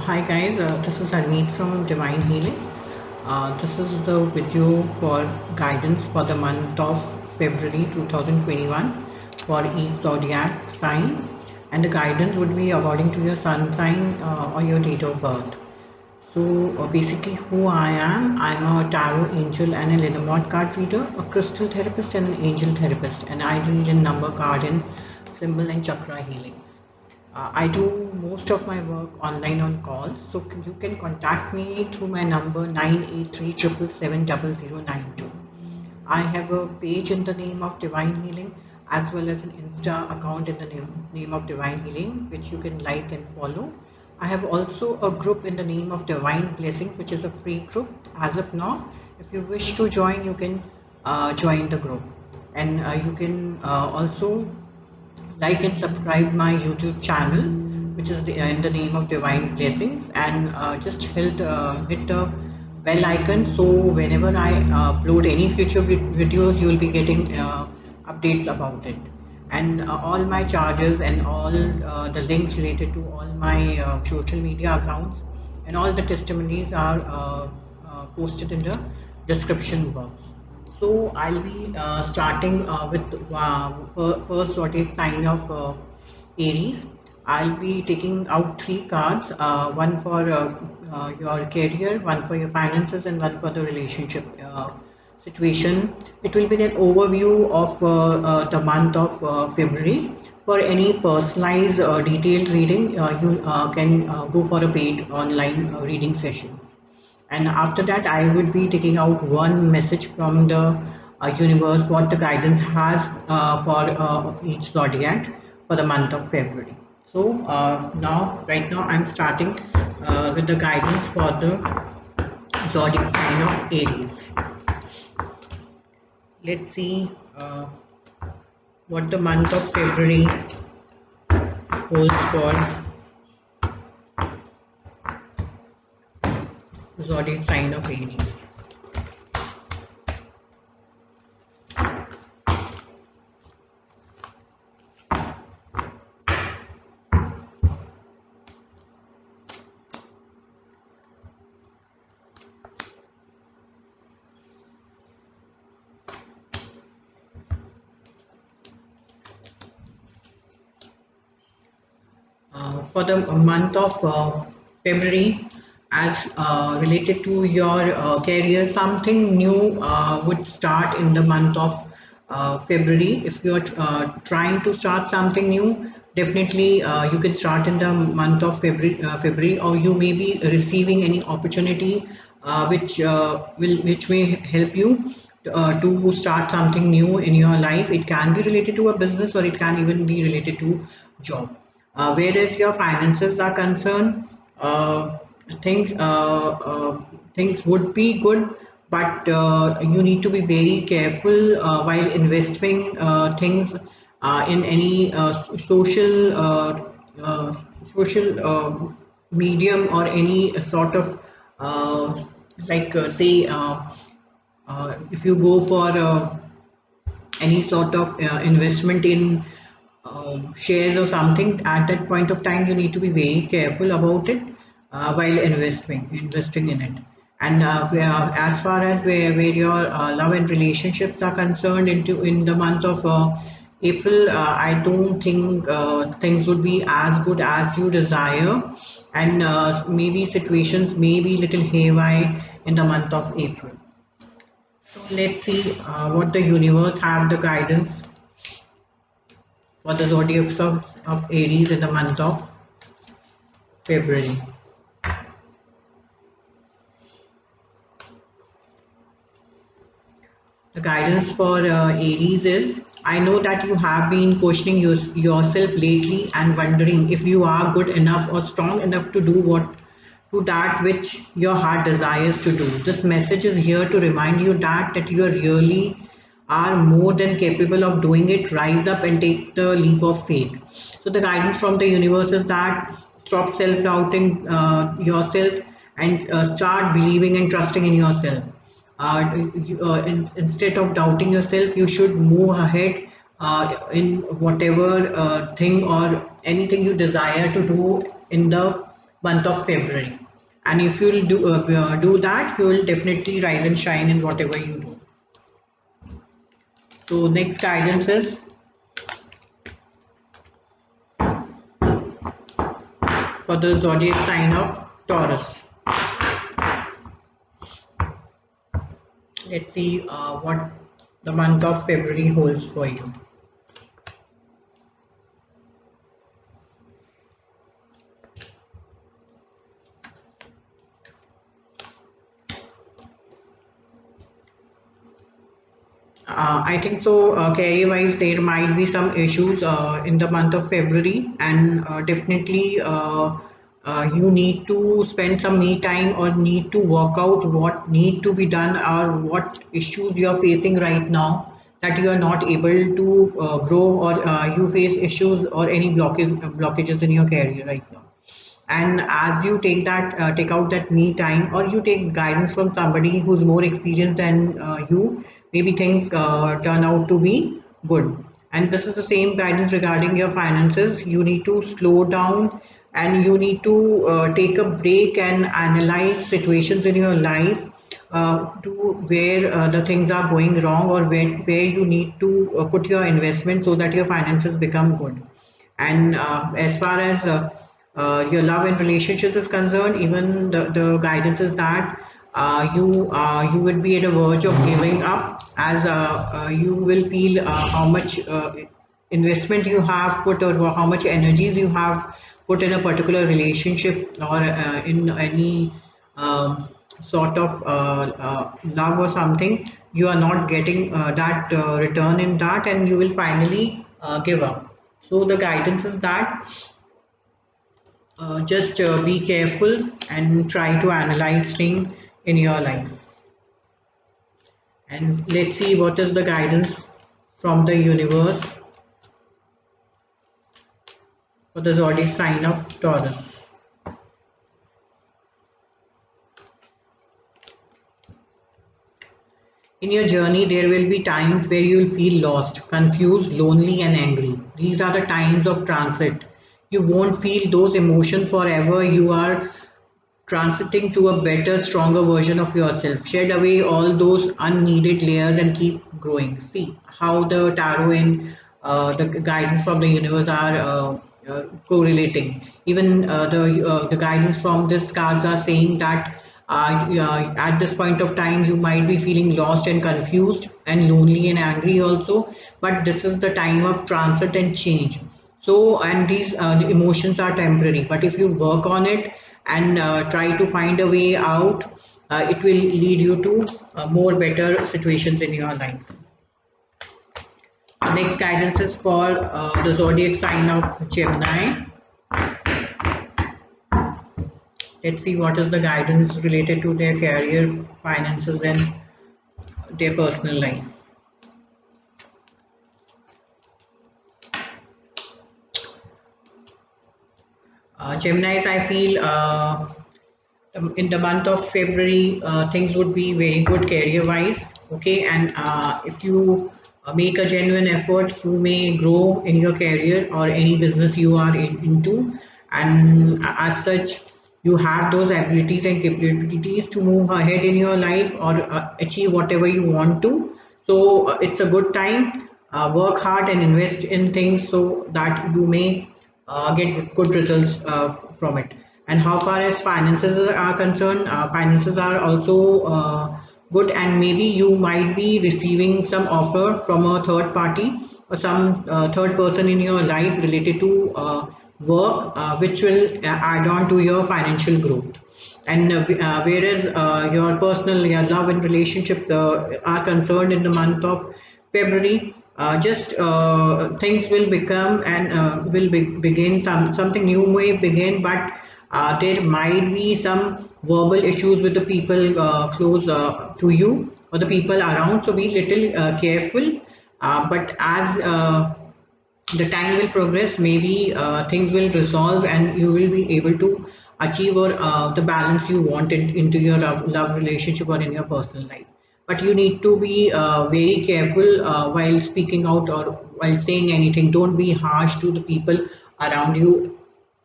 Hi guys, this is Harmeet from Divine Healing. This is the video for guidance for the month of February 2021 for each zodiac sign, and the guidance would be according to your sun sign or your date of birth. So basically who I am, I'm a tarot angel and a Lenormand card reader, a crystal therapist and an angel therapist, and I deal in number card and symbol and chakra healing. I do most of my work online on calls, so you can contact me through my number 983777092. I have a page in the name of Divine Healing as well as an Insta account in the name of Divine Healing, which you can like and follow. I have also a group in the name of Divine Blessing, which is a free group as of now. If you wish to join, you can join the group, and you can also like and subscribe my YouTube channel, which is in the name of Divine Blessings, and just hit the bell icon, so whenever I upload any future videos, you will be getting updates about it. And all my charges and all the links related to all my social media accounts and all the testimonies are posted in the description box. So I'll be starting with first zodiac sign of Aries. I'll be taking out three cards, one for your career, one for your finances, and one for the relationship situation. It will be an overview of the month of February. For any personalized detailed reading, you can go for a paid online reading session. And after that, I would be taking out one message from the universe, what the guidance has for each zodiac for the month of February. So right now I'm starting with the guidance for the zodiac sign of Aries. Let's see what the month of February holds for zodiac sign of Aries. For the month of February, as related to your career, something new would start in the month of February. If you are trying to start something new, definitely you can start in the month of February, or you may be receiving any opportunity which may help you to start something new in your life. It can be related to a business, or it can even be related to job. Whereas your finances are concerned, things things would be good, but you need to be very careful while investing things in any uh, social medium, or any sort of like say if you go for any sort of investment in shares or something, at that point of time you need to be very careful about it while investing in it. And as far as where your love and relationships are concerned, in the month of April, I don't think things would be as good as you desire, and maybe situations may be little haywire in the month of April. So let's see what the universe have the guidance for the zodiac of Aries in the month of February. The guidance for Aries is, I know that you have been questioning yourself lately and wondering if you are good enough or strong enough to do what to that which your heart desires to do. This message is here to remind you that you really are more than capable of doing it. Rise up and take the leap of faith. So the guidance from the universe is that stop self-doubting yourself, and start believing and trusting in yourself. Instead of doubting yourself, you should move ahead in whatever thing or anything you desire to do in the month of February. And if you'll do that, you will definitely rise and shine in whatever you do. So next guidance is for the zodiac sign of Taurus. Let's see what the month of February holds for you. I think so. Career-wise, there might be some issues in the month of February, and definitely you need to spend some me time or need to work out what need to be done or what issues you are facing right now that you are not able to grow, or you face issues or any blockages in your career right now. And as you take out that me time, or you take guidance from somebody who's more experienced than you, maybe things turn out to be good. And this is the same guidance regarding your finances. You need to slow down, and you need to take a break and analyze situations in your life to where the things are going wrong, or where you need to put your investment so that your finances become good. And as far as your love and relationships is concerned, even the guidance is that you would be at a verge of giving up, as you will feel how much investment you have put, or how much energies you have put in a particular relationship, or in any sort of love or something. You are not getting that return in that, and you will finally give up. So the guidance is that just be careful and try to analyze things in your life. And let's see what is the guidance from the universe for the zodiac sign of Taurus. In your journey, there will be times where you will feel lost, confused, lonely, and angry. These are the times of transit. You won't feel those emotions forever. You are transiting to a better, stronger version of yourself. Shed away all those unneeded layers and keep growing. See how the tarot and the guidance from the universe are correlating. Even the guidance from these cards are saying that at this point of time you might be feeling lost and confused and lonely and angry also. But this is the time of transit and change. So, and these the emotions are temporary, but if you work on it and try to find a way out, it will lead you to more better situations in your life. Next guidance is for the zodiac sign of Gemini. Let's see what is the guidance related to their career, finances, and their personal life. Geminis, I feel in the month of February, things would be very good career wise. Okay, and if you make a genuine effort, you may grow in your career or any business you are into, and as such, you have those abilities and capabilities to move ahead in your life or achieve whatever you want to. So it's a good time. Work hard and invest in things so that you may get good results from it. And how far as finances are concerned, finances are also good, and maybe you might be receiving some offer from a third party or some third person in your life related to work, which will add on to your financial growth. And whereas your love and relationship are concerned in the month of February, just things will become and begin, something new may begin, but there might be some verbal issues with the people close to you or the people around. So be little careful. But as the time will progress, maybe things will resolve and you will be able to achieve or the balance you want into your love relationship or in your personal life. But you need to be very careful while speaking out or while saying anything. Don't be harsh to the people around you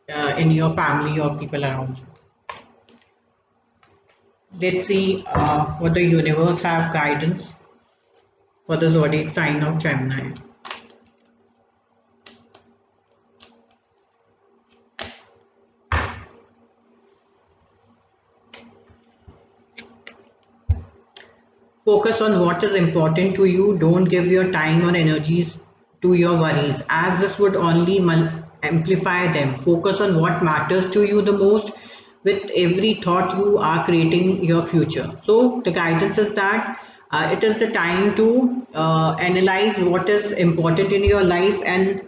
in your family or people around you. Let's see what the universe have guidance for the zodiac sign of Gemini. Focus on what is important to you. Don't give your time or energies to your worries, as this would only amplify them. Focus on what matters to you the most. With every thought, you are creating your future. So, the guidance is that it is the time to analyze what is important in your life and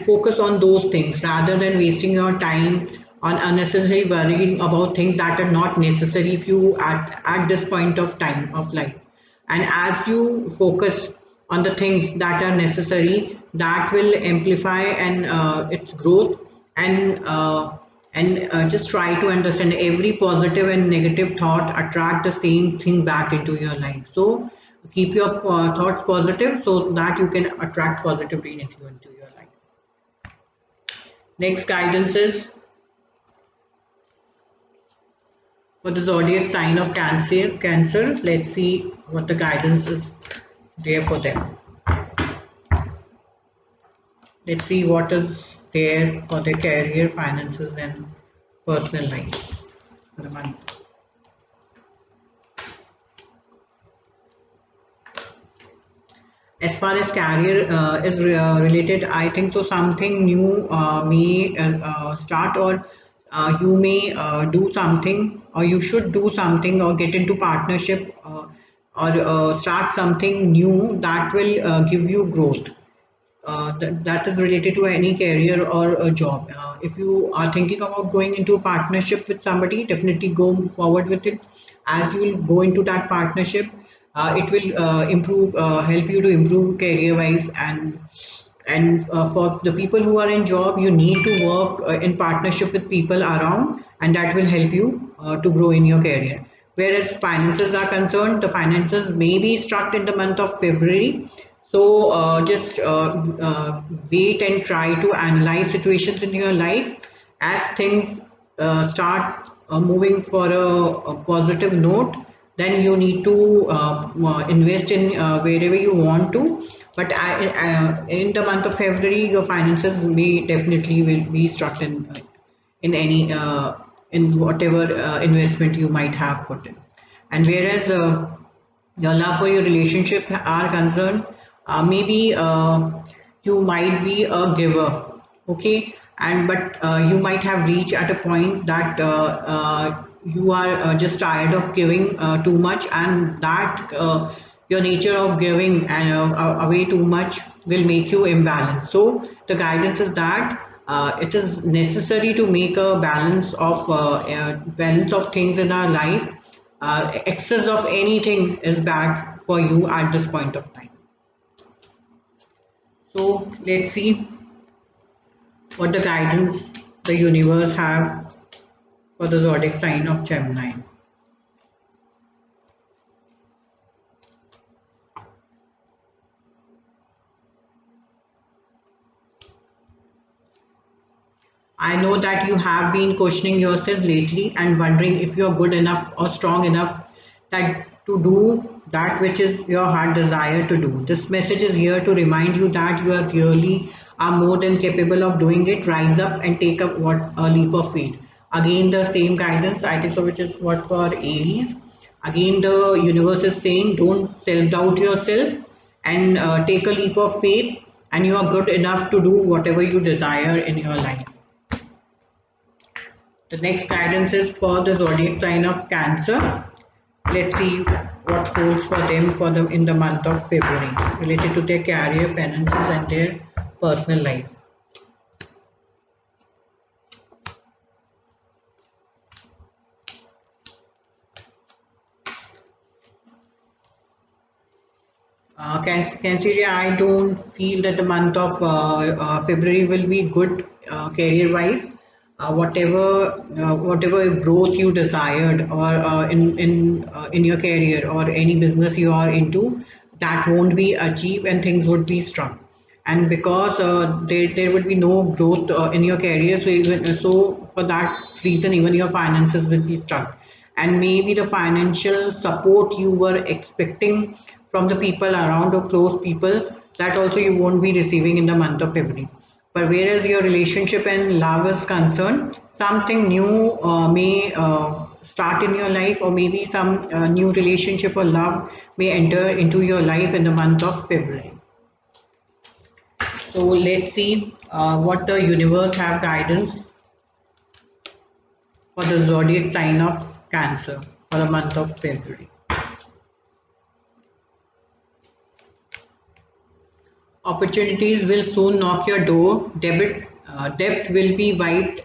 focus on those things rather than wasting your time on unnecessary worrying about things that are not necessary for you at this point of time of life. And as you focus on the things that are necessary, that will amplify and its growth and just try to understand every positive and negative thought attract the same thing back into your life. So keep your thoughts positive so that you can attract positivity into your life. Next guidance is for the zodiac sign of Cancer. Let's see what the guidance is there for them. Let's see what is there for their career, finances, and personal life for the month. As far as career is related, I think so something new may start, or you may do something, or you should do something, or get into partnership, or start something new that will give you growth. That is related to any career or a job. If you are thinking about going into a partnership with somebody, definitely go forward with it. As you will go into that partnership, it will help you to improve career wise, and for the people who are in job, you need to work in partnership with people around, and that will help you to grow in your career. Whereas finances are concerned, the finances may be struck in the month of February, so just wait and try to analyze situations in your life as things start moving for a positive note. Then you need to invest in wherever you want to. But in the month of February, your finances may definitely will be struck in any in whatever investment you might have put in. And whereas your love for your relationship are concerned, maybe you might be a giver, okay, and but you might have reached at a point that you are just tired of giving too much, and that your nature of giving and away too much will make you imbalanced. So the guidance is that it is necessary to make a balance of things in our life. Excess of anything is bad for you at this point of time. So let's see what the guidance the universe have for the zodiac sign of Gemini. I know that you have been questioning yourself lately and wondering if you are good enough or strong enough that to do that which is your heart desire to do. This message is here to remind you that you are really are more than capable of doing it. Rise up and take a leap of faith. Again, the same guidance, I think so, which is what for Aries. Again, the universe is saying don't self doubt yourself and take a leap of faith, and you are good enough to do whatever you desire in your life. The next guidance is for the zodiac sign of Cancer. Let's see what holds for them in the month of February related to their career, finances, and their personal life. Cancer, I don't feel that the month of February will be good career-wise. Whatever growth you desired, or in your career or any business you are into, that won't be achieved, and things would be struck. and because there would be no growth in your career, so even so for that reason even your finances will be stuck, and maybe the financial support you were expecting from the people around or close people, that also you won't be receiving in the month of February. But whereas your relationship and love is concerned, something new may start in your life, or maybe some new relationship or love may enter into your life in the month of February. So let's see what the universe have guidance for the zodiac sign of Cancer for the month of February. Opportunities will soon knock your door. Debt will be wiped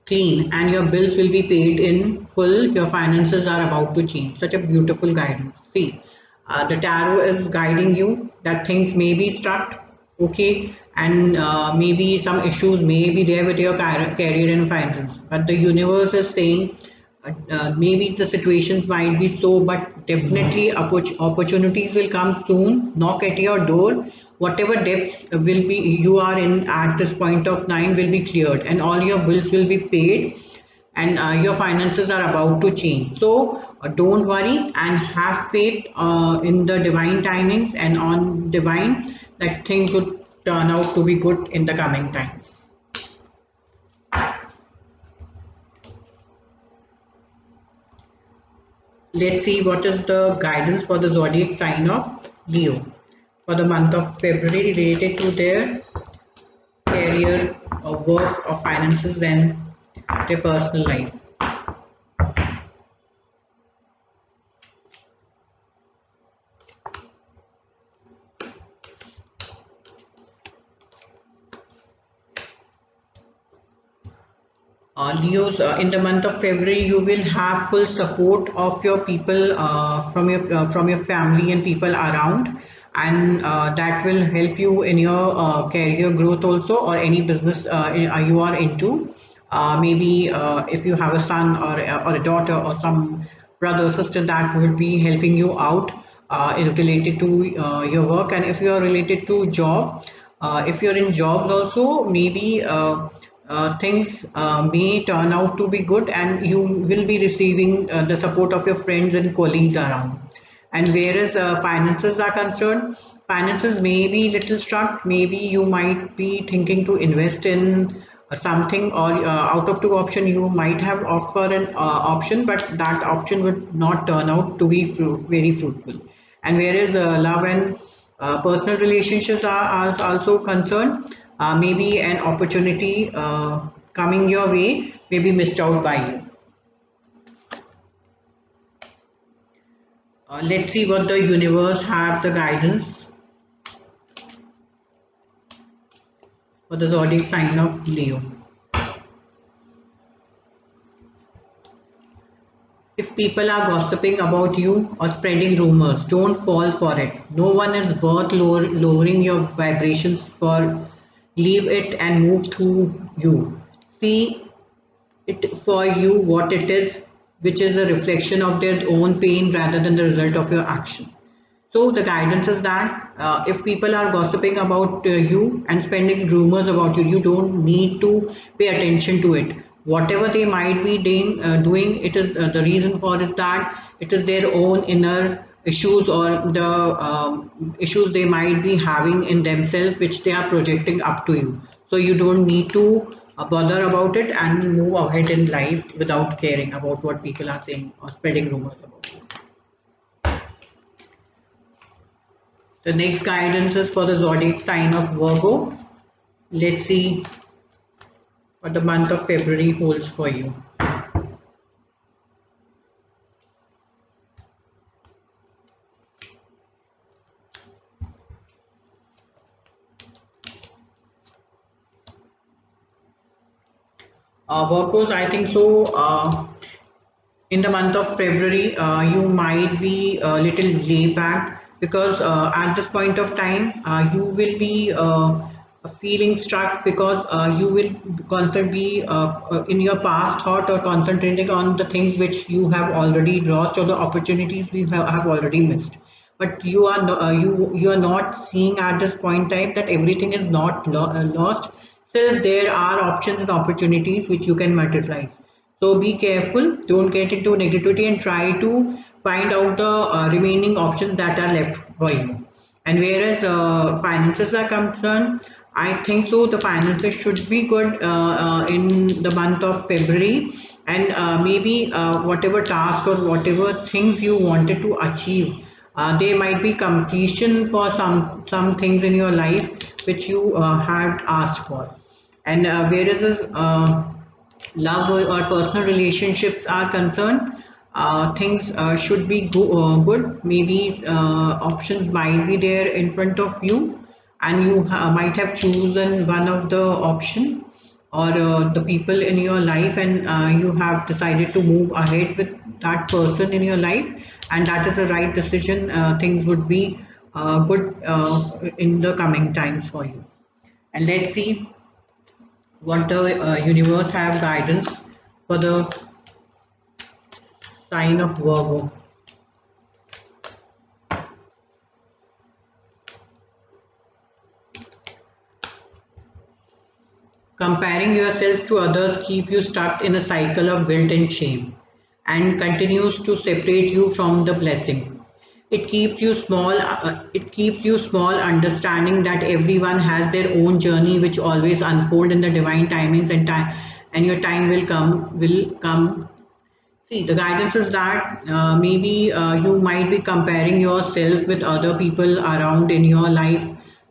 clean, and your bills will be paid in full. Your finances are about to change. Such a beautiful guidance. See, the tarot is guiding you that things may be stuck, okay, and maybe some issues may be there with your career and finances. But the universe is saying maybe the situations might be so, but definitely opportunities will come soon, knock at your door. Whatever debts will be you are in at this point of time will be cleared, and all your bills will be paid, and your finances are about to change. So don't worry and have faith in the divine timings and on divine, that things would turn out to be good in the coming times. Let's see what is the guidance for the zodiac sign of Leo for the month of February related to their career or work or finances and their personal life. Leos, in the month of February, you will have full support of your people from your family and people around, and that will help you in your career growth also, or any business you are into. Maybe if you have a son or a daughter or some brother sister, that will be helping you out related to your work. And if you are related to job, if you're in jobs also, maybe things may turn out to be good, and you will be receiving the support of your friends and colleagues around. And whereas finances are concerned, finances may be little struck. Maybe you might be thinking to invest in something, or out of two option you might have offer an option, but that option would not turn out to be very fruitful. And whereas love and personal relationships are also concerned, maybe an opportunity coming your way may be missed out by you. Let's see what the universe have the guidance for the zodiac sign of Leo. If people are gossiping about you or spreading rumors, don't fall for it. No one is worth lowering your vibrations for. Leave it and move through you. See it for you what it is, which is a reflection of their own pain rather than the result of your action. So the guidance is that if people are gossiping about you and spreading rumors about you, you don't need to pay attention to it. Whatever they might be doing, it is the reason for it that it is their own inner issues, or the issues they might be having in themselves, which they are projecting up to you. So you don't need to bother about it and move ahead in life without caring about what people are saying or spreading rumors about you. The next guidance is for the zodiac sign of Virgo. Let's see what the month of February holds for you. Virgos, I think so. In the month of February, you might be a little way back, because at this point of time, you will be feeling struck, because you will constantly be in your past thought, or concentrating on the things which you have already lost, or the opportunities we have already missed. but you are not seeing at this point time that everything is not lost. Still there are options and opportunities which you can materialize. So be careful, don't get into negativity, and try to find out the remaining options that are left for you. And whereas finances are concerned, I think so the finances should be good in the month of February, and maybe whatever task or whatever things you wanted to achieve, there might be completion for some things in your life which you had asked for. And whereas love or personal relationships are concerned, things should be good. Maybe options might be there in front of you, and you might have chosen one of the option or the people in your life, and you have decided to move ahead with that person in your life, and that is the right decision. Things would be good in the coming times for you. And let's see what the universe have guidance for the sign of Virgo. Comparing yourself to others keep you stuck in a cycle of guilt and shame, and continues to separate you from the blessing. It keeps you small. It keeps you small, understanding that everyone has their own journey, which always unfold in the divine timings, and time, and your time will come. Will come. See, the guidance is that maybe you might be comparing yourself with other people around in your life.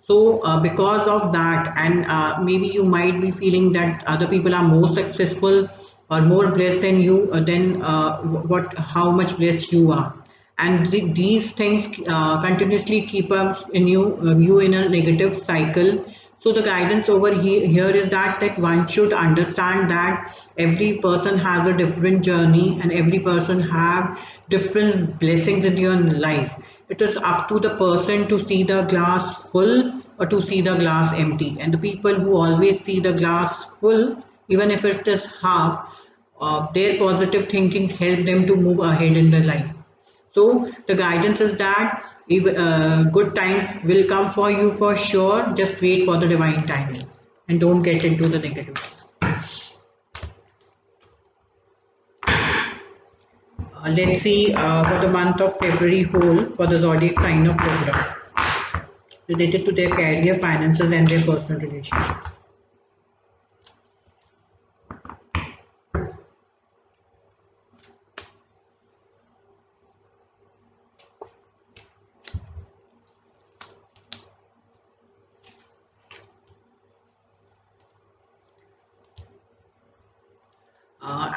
So, because of that, and maybe you might be feeling that other people are more successful or more blessed than you, than how much blessed you are. And these things continuously keep us in you in a negative cycle. So the guidance over here is that one should understand that every person has a different journey, and every person have different blessings in your life. It is up to the person to see the glass full or to see the glass empty. And the people who always see the glass full, even if it is half, their positive thinking help them to move ahead in their life. So the guidance is that if good times will come for you for sure. Just wait for the divine timing and don't get into the negative. Let's see what the month of February hold for the zodiac sign of Libra related to their career, finances, and their personal relationships.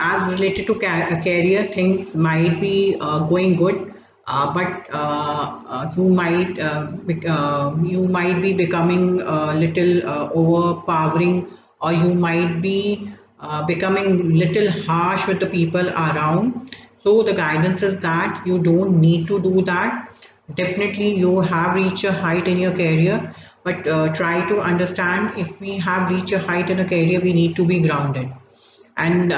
As related to career, things might be going good, but you might be becoming a little overpowering, or you might be becoming little harsh with the people around. So the guidance is that you don't need to do that. Definitely, you have reached a height in your career, but try to understand, if we have reached a height in a career, we need to be grounded. And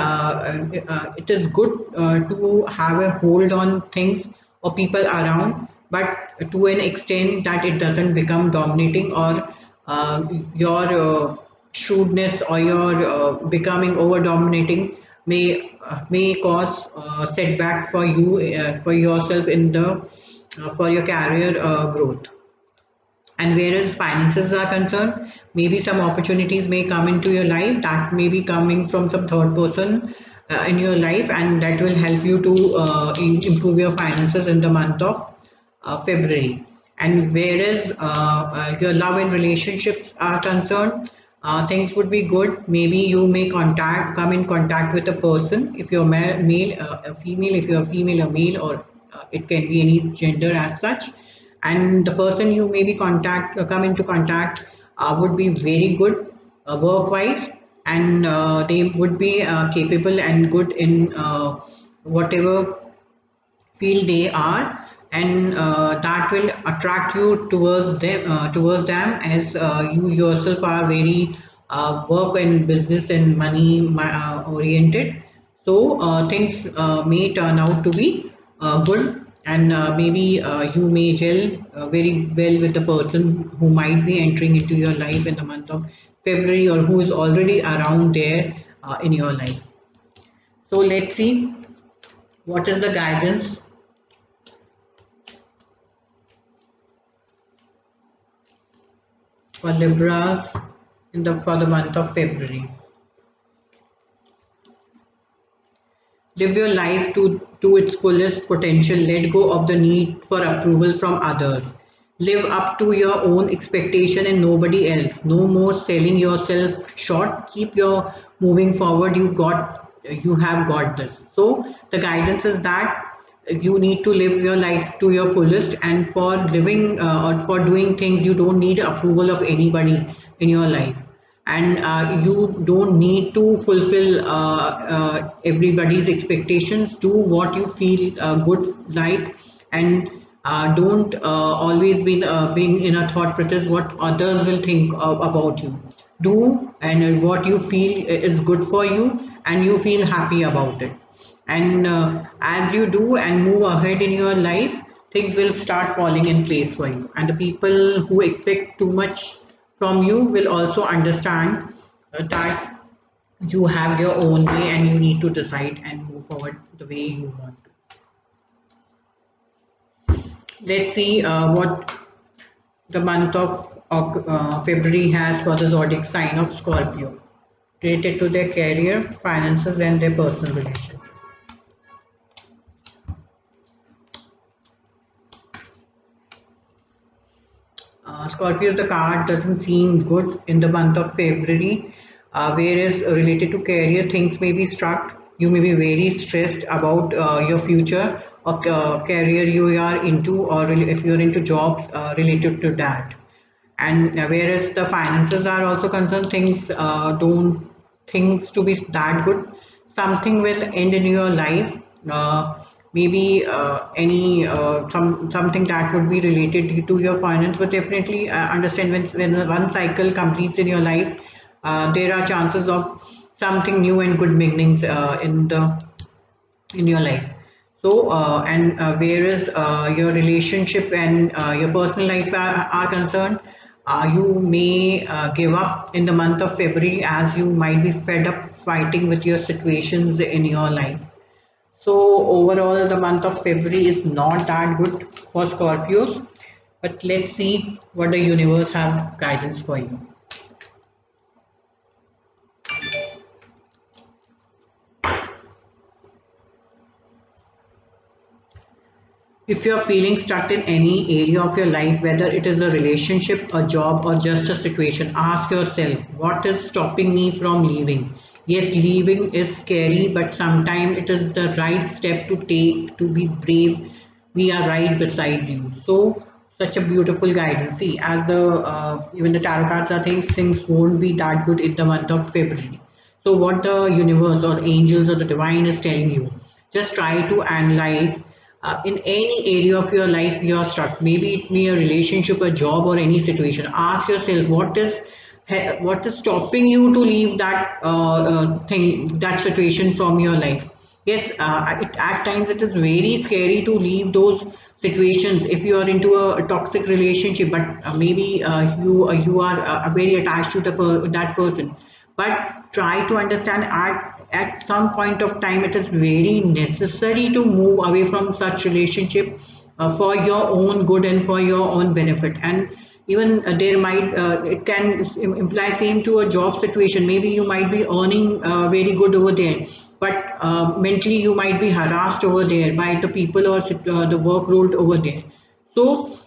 it is good to have a hold on things or people around, but to an extent that it doesn't become dominating, or your shrewdness or your becoming over dominating may cause setback for you, for yourself in the for your career growth. And whereas finances are concerned, maybe some opportunities may come into your life that may be coming from some third person in your life, and that will help you to improve your finances in the month of February. And whereas your love and relationships are concerned, things would be good. Maybe you may come in contact with a person. If you're male, a female. If you're a female, a male, or it can be any gender as such. And the person you maybe come into contact would be very good work wise, and they would be capable and good in whatever field they are, and that will attract you towards them, as you yourself are very work and business and money oriented. So things may turn out to be good and maybe you may gel very well with the person who might be entering into your life in the month of February, or who is already around there in your life. So let's see what is the guidance for Libras for the month of February. Live your life to its fullest potential. Let go of the need for approval from others. Live up to your own expectation and nobody else. No more selling yourself short. Keep your moving forward. You have got this. So the guidance is that you need to live your life to your fullest, and for living or for doing things you don't need approval of anybody in your life, and you don't need to fulfill everybody's expectations. Do what you feel good like, and don't always be being in a thought process what others will think about you. Do and what you feel is good for you and you feel happy about it, and as you do and move ahead in your life, things will start falling in place for you, and the people who expect too much from you will also understand that you have your own way and you need to decide and move forward the way you want to. Let's see what the month of February has for the zodiac sign of Scorpio related to their career, finances, and their personal relationship. Scorpio, the card doesn't seem good in the month of February, whereas related to career, things may be struck. You may be very stressed about your future or career you are into, or if you're into jobs related to that. And whereas the finances are also concerned, don't things to be that good. Something will end in your life. Maybe any something that would be related to your finance, but definitely understand when one cycle completes in your life, there are chances of something new and good beginnings in your life. So and whereas your relationship and your personal life are concerned, you may give up in the month of February, as you might be fed up fighting with your situations in your life. So overall, the month of February is not that good for Scorpios, but let's see what the universe have guidance for you. If you're feeling stuck in any area of your life, whether it is a relationship, a job, or just a situation, ask yourself, what is stopping me from leaving? Yes, leaving is scary, but sometimes it is the right step to take to be brave. We are right beside you. So, such a beautiful guidance. See, as the even the tarot cards are saying, things won't be that good in the month of February. So, what the universe or angels or the divine is telling you, just try to analyze in any area of your life you are stuck. Maybe it be a relationship, a job, or any situation. Ask yourself what is stopping you to leave that situation from your life. Yes, at times it is very scary to leave those situations if you are into a toxic relationship, but maybe you are very attached to that person. But try to understand at some point of time it is very necessary to move away from such relationship for your own good and for your own benefit. And even there might it can imply same to a job situation. Maybe you might be earning very good over there, but mentally you might be harassed over there by the people or the work role over there. So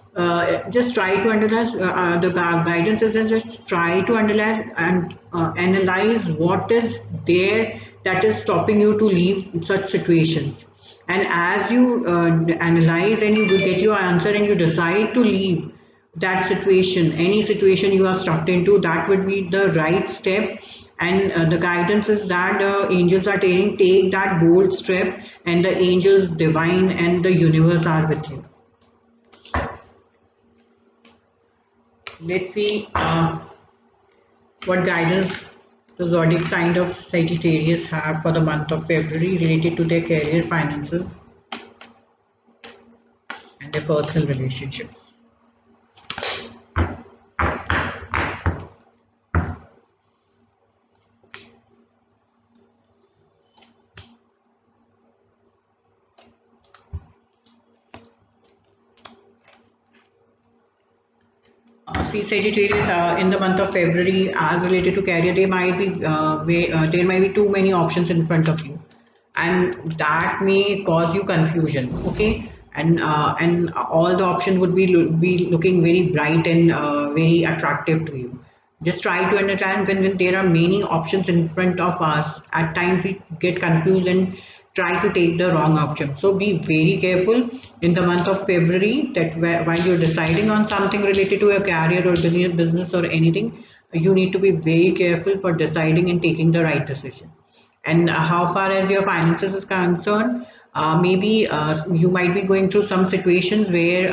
just try to analyze the guidance is just try to analyze and analyze what is there that is stopping you to leave such situations. And as you analyze and you get your answer and you decide to leave that situation, any situation you are stuck into, that would be the right step. And the guidance is that angels are telling, take that bold step, and the angels divine and the universe are with you. Let's see what guidance the zodiac sign of Sagittarius have for the month of February related to their career, finances, their personal relationships. See, Sagittarius, in the month of February, as related to career, there might be too many options in front of you, and that may cause you confusion. Okay, and all the options would be looking very bright and very attractive to you. Just try to understand when there are many options in front of us. At times we get confused and try to take the wrong option. So be very careful in the month of February that while you're deciding on something related to your career or business or anything, you need to be very careful for deciding and taking the right decision. And how far as your finances is concerned, maybe you might be going through some situations where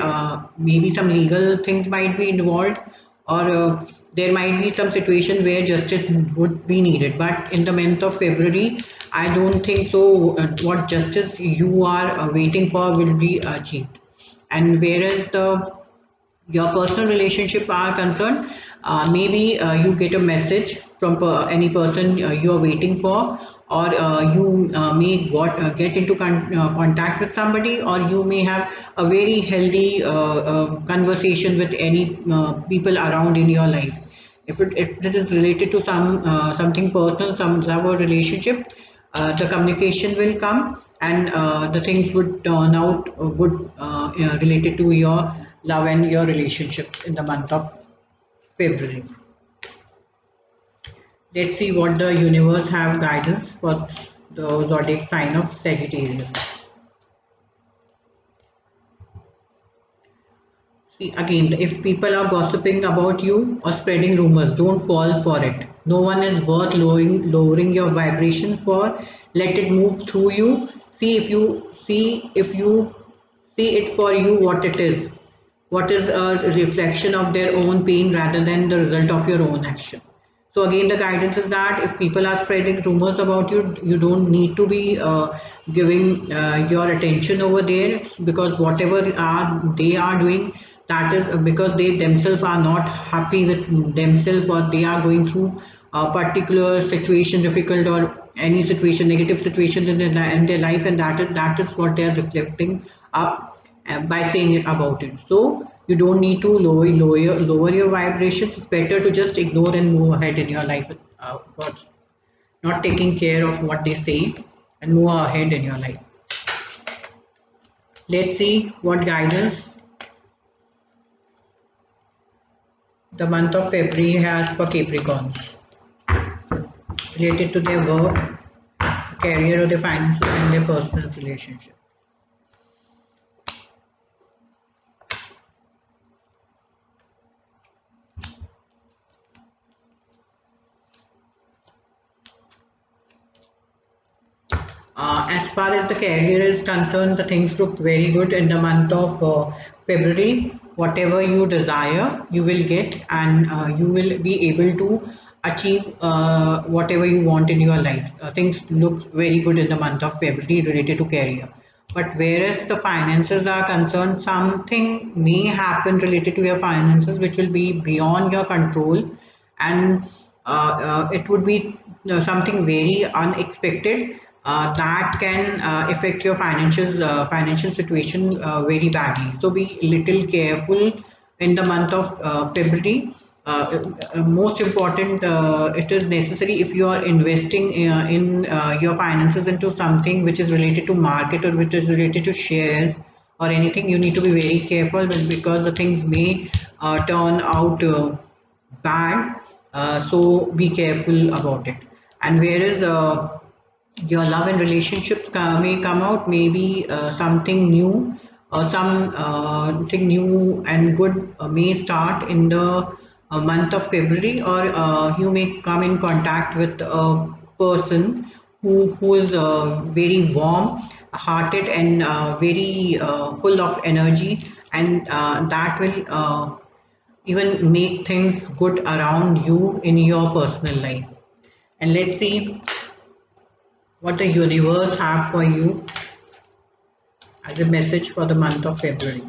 maybe some legal things might be involved, or there might be some situation where justice would be needed. But in the month of February, I don't think so. What justice you are waiting for will be achieved. And whereas the your personal relationship are concerned, maybe you get a message from any person you are waiting for, or you may get into contact with somebody, or you may have a very healthy conversation with any people around in your life. If it is related to something personal, some love or relationship, the communication will come, and the things would turn out good, related to your love and your relationship in the month of February. Let's see what the universe have guidance for the zodiac sign of Sagittarius. See, again, if people are gossiping about you or spreading rumors, don't fall for it. No one is worth lowering your vibration for. Let it move through you. See it for you what it is. What is a reflection of their own pain rather than the result of your own action. So again, the guidance is that if people are spreading rumors about you, you don't need to be giving your attention over there, because whatever they are doing, that is because they themselves are not happy with themselves, or they are going through a particular situation, difficult or any situation, negative situations in their life, and that is what they are reflecting up by saying it about it. So you don't need to lower your vibrations. It's better to just ignore and move ahead in your life, for not taking care of what they say, and move ahead in your life. Let's see what guidance the month of February has for Capricorns related to their work, career, or their finances, and their personal relationship. As far as the career is concerned, the things look very good in the month of February. Whatever you desire, you will get, and you will be able to achieve whatever you want in your life. Things look very good in the month of February related to career. But whereas the finances are concerned, something may happen related to your finances which will be beyond your control, and it would be something very unexpected that can affect your financial situation very badly. So be little careful in the month of February. Most important, it is necessary if you are investing in your finances into something which is related to market or which is related to shares or anything. You need to be very careful because the things may turn out bad. So be careful about it. And whereas your love and relationships may come out, maybe something new or some thing new and good may start in the month of February, or you may come in contact with a person who is very warm hearted and very full of energy, and that will even make things good around you in your personal life. And let's see what the universe have for you as a message for the month of February.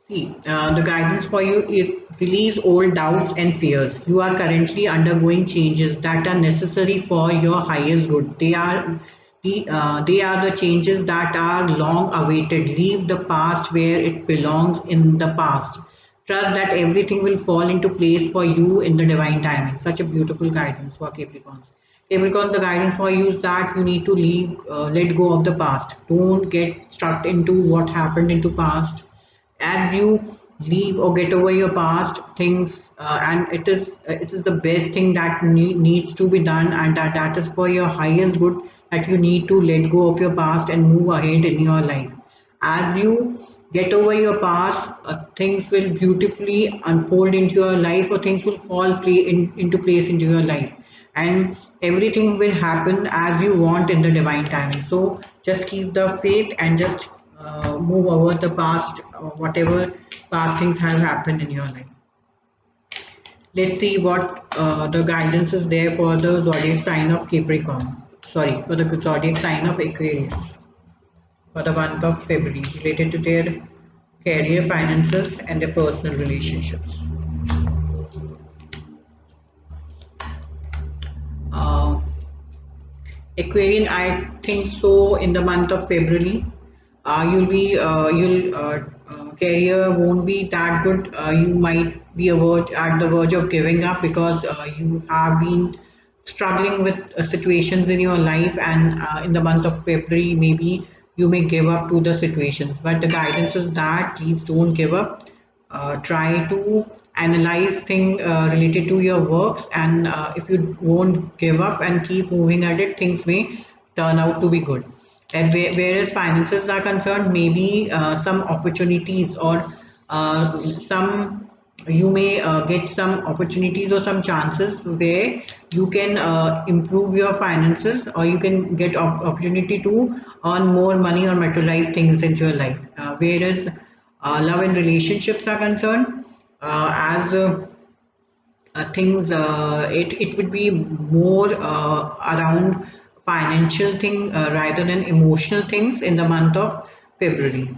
See, the guidance for you is release old doubts and fears. You are currently undergoing changes that are necessary for your highest good. They are the changes that are long awaited. Leave the past where it belongs in the past. Trust that everything will fall into place for you in the divine timing. Such a beautiful guidance for Capricorns. Capricorn, the guidance for you is that you need to let go of the past. Don't get stuck into what happened into past. As you leave or get over your past things, and it is the best thing that needs to be done, and that is for your highest good, that you need to let go of your past and move ahead in your life. As you get over your past, things will beautifully unfold into your life, or things will into place into your life, and everything will happen as you want in the divine timing. So just keep the faith and just move over the past, whatever past things have happened in your life. Let's see what the guidance is there for the zodiac sign of Capricorn. Sorry, for the zodiac sign of Aquarius for the month of February, related to their career, finances, and their personal relationships. Uh, Aquarian, I think so. In the month of February, you'll career won't be that good. You might be at the verge of giving up, because you have been struggling with situations in your life, and in the month of February, maybe you may give up to the situations. But the guidance is that please don't give up. Try to analyze things related to your works, and if you won't give up and keep moving at it, things may turn out to be good. And whereas finances are concerned, maybe some opportunities, or some you may get some opportunities or some chances where you can improve your finances, or you can get opportunity to earn more money or materialize things into your life. Whereas love and relationships are concerned, as things, it would be more around financial thing rather than emotional things in the month of February.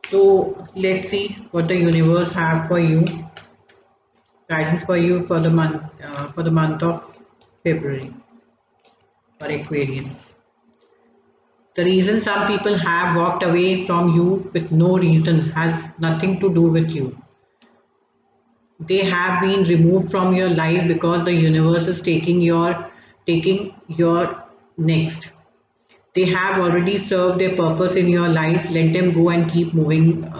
So let's see what the universe have for you, guidance for you for the month of February for Aquarians. The reason some people have walked away from you with no reason has nothing to do with you. They have been removed from your life because the universe is taking your next. They have already served their purpose in your life. Let them go and keep moving.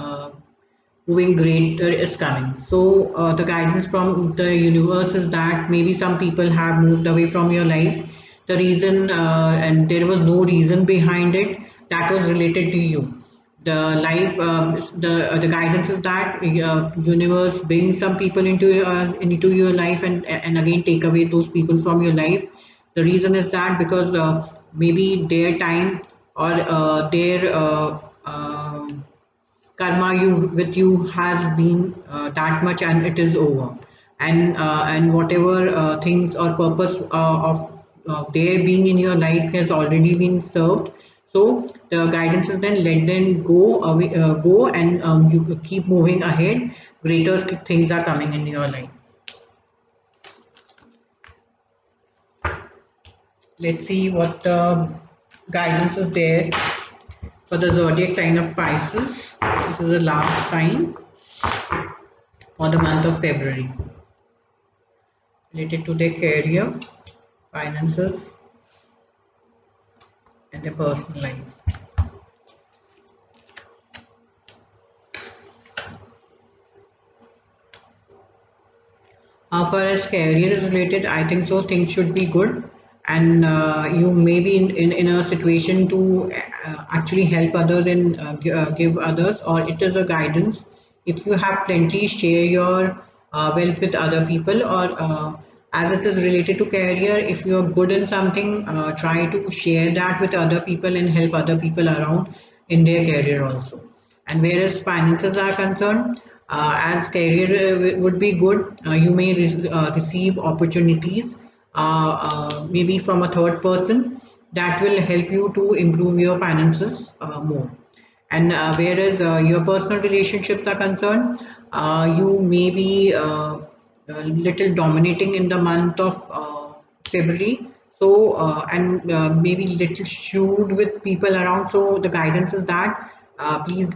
Moving greater is coming. So the guidance from the universe is that maybe some people have moved away from your life. The reason, and there was no reason behind it, that was related to you. The life, the guidance is that universe brings some people into your life, and again take away those people from your life. The reason is that because maybe their time, or their karma you with you has been that much, and it is over, and whatever things or purpose of their being in your life has already been served. So the guidance is then let them go away, go, and you keep moving ahead. Greater things are coming in your life. Let's see what the guidance is there for the zodiac sign of Pisces. This is the last sign for the month of February, related to their career, finances, and their personal life. As far as career is related, I think so things should be good, and you may be in a situation to actually help others and give others, or it is a guidance. If you have plenty, share your wealth with other people, or as it is related to career, if you are good in something, try to share that with other people and help other people around in their career also. And whereas finances are concerned, as career would be good, you may receive opportunities, maybe from a third person, that will help you to improve your finances more. And whereas your personal relationships are concerned, you may be a little dominating in the month of February. So, and maybe little shrewd with people around. So, the guidance is that please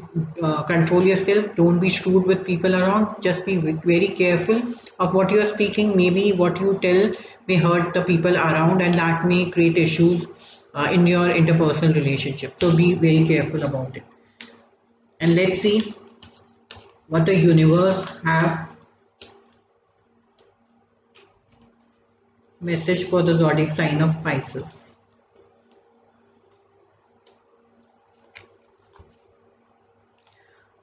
control yourself. Don't be shrewd with people around. Just be very careful of what you are speaking. Maybe what you tell may hurt the people around, and that may create issues in your interpersonal relationship. So, be very careful about it. And let's see what the universe have message for the zodiac sign of Pisces.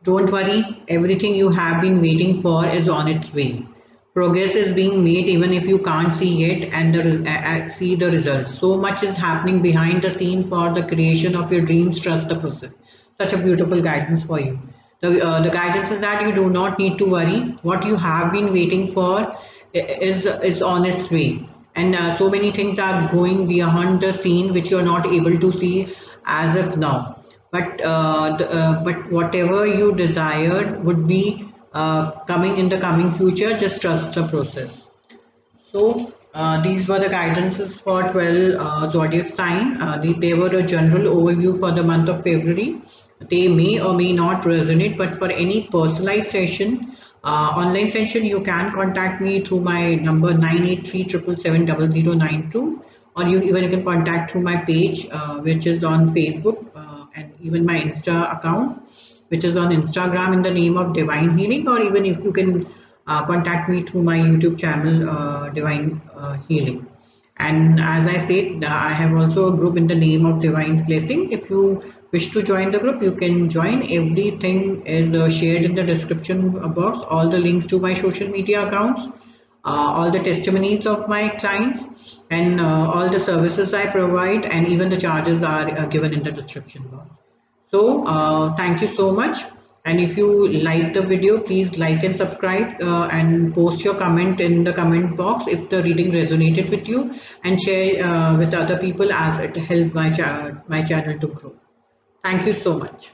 Don't worry, everything you have been waiting for is on its way. Progress is being made even if you can't see it and see the results. So much is happening behind the scene for the creation of your dreams. Trust the process. Such a beautiful guidance for you. The guidance is that you do not need to worry. What you have been waiting for is on its way. And so many things are going beyond the scene which you are not able to see as of now. But whatever you desired would be coming in the coming future. Just trust the process. So these were the guidances for 12 zodiac sign. They were a general overview for the month of February. They may or may not resonate, but for any personalized session, online session, you can contact me through my number 983777092, or you can contact through my page, which is on Facebook, and even my Insta account, which is on Instagram in the name of Divine Healing, or even if you can contact me through my YouTube channel, Divine Healing. And as I said, I have also a group in the name of Divine Blessing. If you wish to join the group, you can join. Everything is shared in the description box. All the links to my social media accounts, all the testimonies of my clients, and all the services I provide, and even the charges are given in the description box. So thank you so much. And if you like the video, please like and subscribe, and post your comment in the comment box if the reading resonated with you, and share with other people as it helped my channel to grow. Thank you so much.